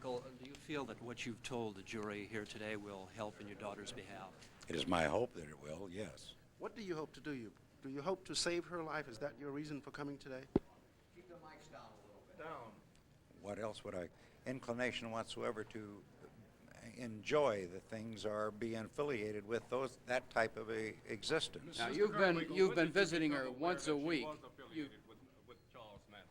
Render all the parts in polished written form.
Krenwrinkle, do you feel that what you've told the jury here today will help in your daughter's behalf? It is my hope that it will, yes. What do you hope to do? Do you hope to save her life? Is that your reason for coming today? Keep the mics down a little bit. Down. What else would I, inclination whatsoever to enjoy the things or be affiliated with that type of a existence. Now, Mr. you've been when did you visiting become her aware once that a she week. was affiliated with Charles Manson?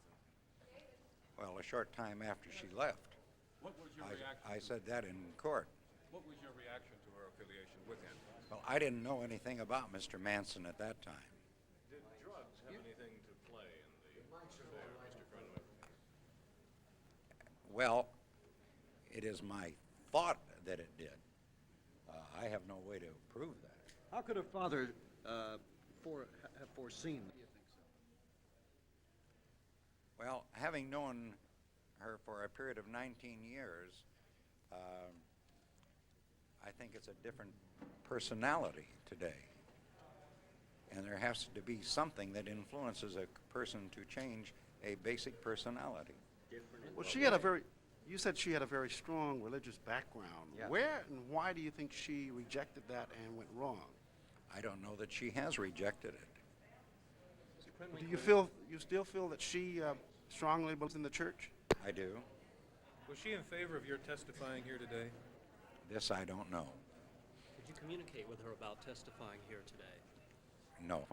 Well, a short time after she left. What was your reaction? I said that in court. What was your reaction to her affiliation with him? Well, I didn't know anything about Mr. Manson at that time. Did drugs have anything to play in the affair, Mr. Krenwrinkle? Well, it is my thought that it did. I have no way to prove that. How could her father have foreseen that? Well, having known her for a period of 19 years, I think it's a different personality today. And there has to be something that influences a person to change a basic personality. Well, you said she had a very strong religious background. Yeah. Where and why do you think she rejected that and went wrong? I don't know that she has rejected it. Do you still feel that she strongly believes in the church? I do. Was she in favor of your testifying here today? This I don't know. Did you communicate with her about testifying here today? No.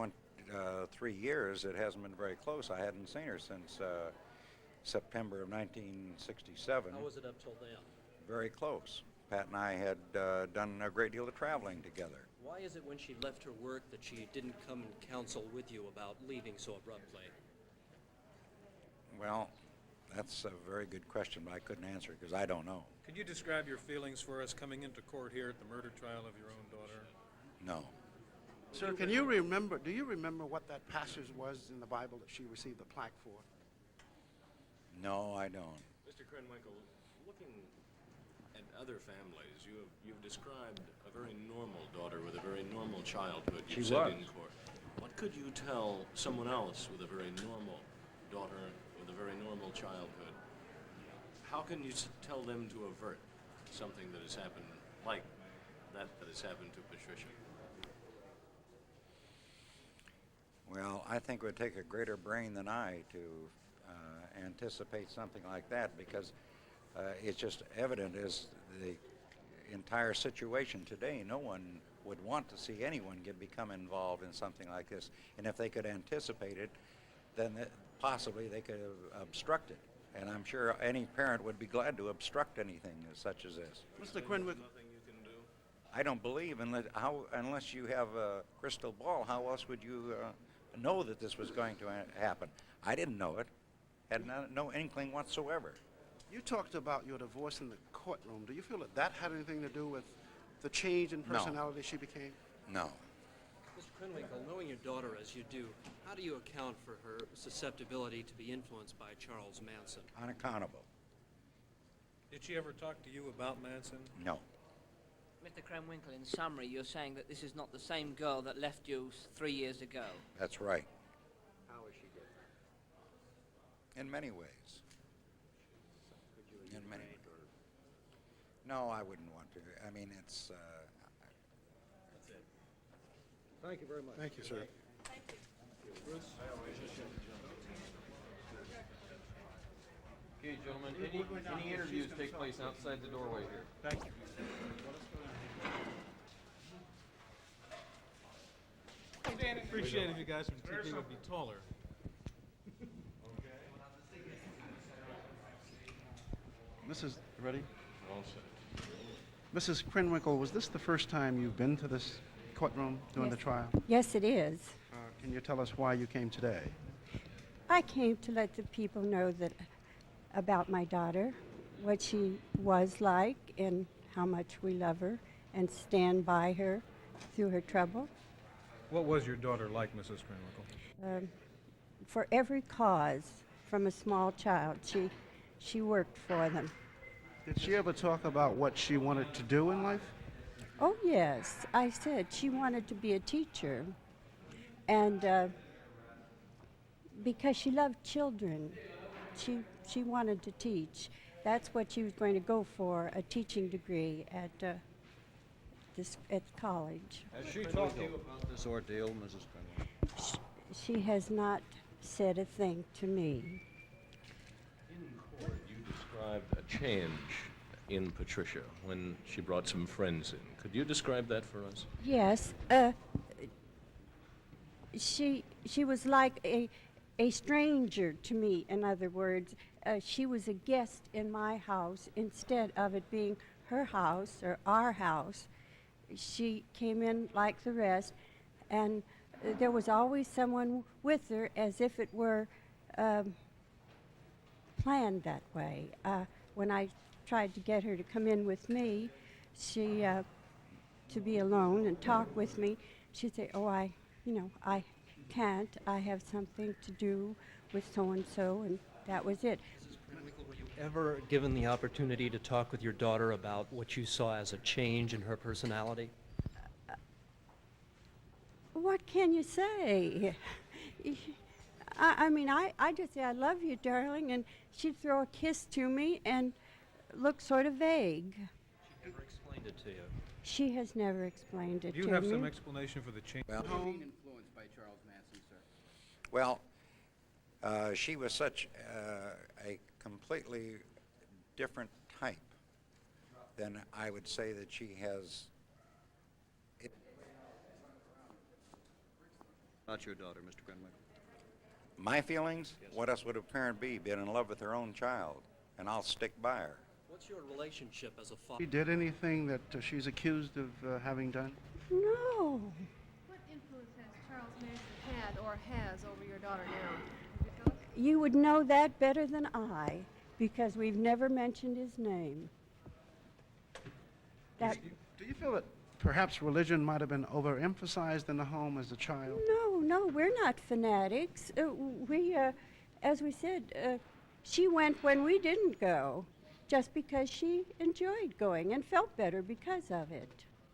3 years, it hasn't been very close. I hadn't seen her since September of 1967. How was it up till then? Very close. Pat and I had done a great deal of traveling together. Why is it when she left her work that she didn't come and counsel with you about leaving so abruptly? Well, that's a very good question, but I couldn't answer it because I don't know. Could you describe your feelings for us coming into court here at the murder trial of your own daughter? No. Sir, do you remember what that passage was in the Bible that she received the plaque for? No, I don't. Mr. Krenwrinkle, looking at other families, you've described a very normal daughter with a very normal childhood. She You said was. in court. What could you tell someone else with a very normal daughter with a very normal childhood? How can you tell them to avert something that has happened like that has happened to Patricia? Well, I think it would take a greater brain than I to anticipate something like that because it's just evident as the entire situation today. No one would want to see anyone become involved in something like this. And if they could anticipate it, then possibly they could obstruct it. And I'm sure any parent would be glad to obstruct anything such as this. Mr. Krenwrinkle, Nothing you can do? I don't believe, unless you have a crystal ball, how else would you know that this was going to happen? I didn't know it. Had no inkling whatsoever. you talked about your divorce in the courtroom. Do you feel that that had anything to do with the change in No. personality she became? No. Mr. Krenwrinkle, knowing your daughter as you do, how do you account for her susceptibility to be influenced by Charles Manson? Unaccountable. Did she ever talk to you about Manson? No. Mr. Krenwrinkle, in summary, you're saying that this is not the same girl that left you 3 years ago. That's right. How is she different? In many ways. Could you In many enumerate or? No, I wouldn't want to. I mean, it's... Thank you very much. Thank you, sir. Okay, gentlemen, any interviews take place outside the doorway here. Thank you. Appreciate it if you guys would keep me a bit taller. Mrs. Ready? Mrs. Krenwrinkle, was this the first time you've been to this courtroom during the trial? Yes, it is. Can you tell us why you came today? I came to let the people know that about my daughter, what she was like, and how much we love her and stand by her through her trouble. What was your daughter like, Mrs. Krenwrinkle? For every cause, from a small child, she worked for them. Did she ever talk about what she wanted to do in life? Oh yes, I said she wanted to be a teacher, and because she loved children, she wanted to teach, that's what she was going to go for, a teaching degree at at college. Has she talked to you about this ordeal, Mrs. Krenwrinkle? She has not said a thing to me. In court, you described a change in Patricia when she brought some friends in. Could you describe that for us? Yes, she was like a stranger to me. In other words, she was a guest in my house instead of it being her house or our house. She came in like the rest, and there was always someone with her, as if it were planned that way. When I tried to get her to come in with me, she to be alone and talk with me, she'd say, "Oh, I can't. I have something to do with so and so," and that was it. Mrs. Krenwrinkle, were you ever given the opportunity to talk with your daughter about what you saw as a change in her personality? What can you say? I mean, I just say, "I love you, darling," and she'd throw a kiss to me and look sort of vague. She never explained it to you. She has never explained it Do you to have me. some explanation for the change? Well, Home. Influenced by Charles Manson, sir. well, she was such a completely different type than I would say that she has. Not your daughter, Mr. Krenwrinkle. My feelings? What else would a parent be? Been in love with their own child, and I'll stick by her. What's your relationship as a father? She did anything that she's accused of having done? No. What influence has Charles Manson had or has over your daughter now? Would you tell us? You would know that better than I, because we've never mentioned his name. That, Do you feel that perhaps religion might have been overemphasized in the home as a child? no, we're not fanatics. As we said, she went when we didn't go, just because she enjoyed going and felt better because of it.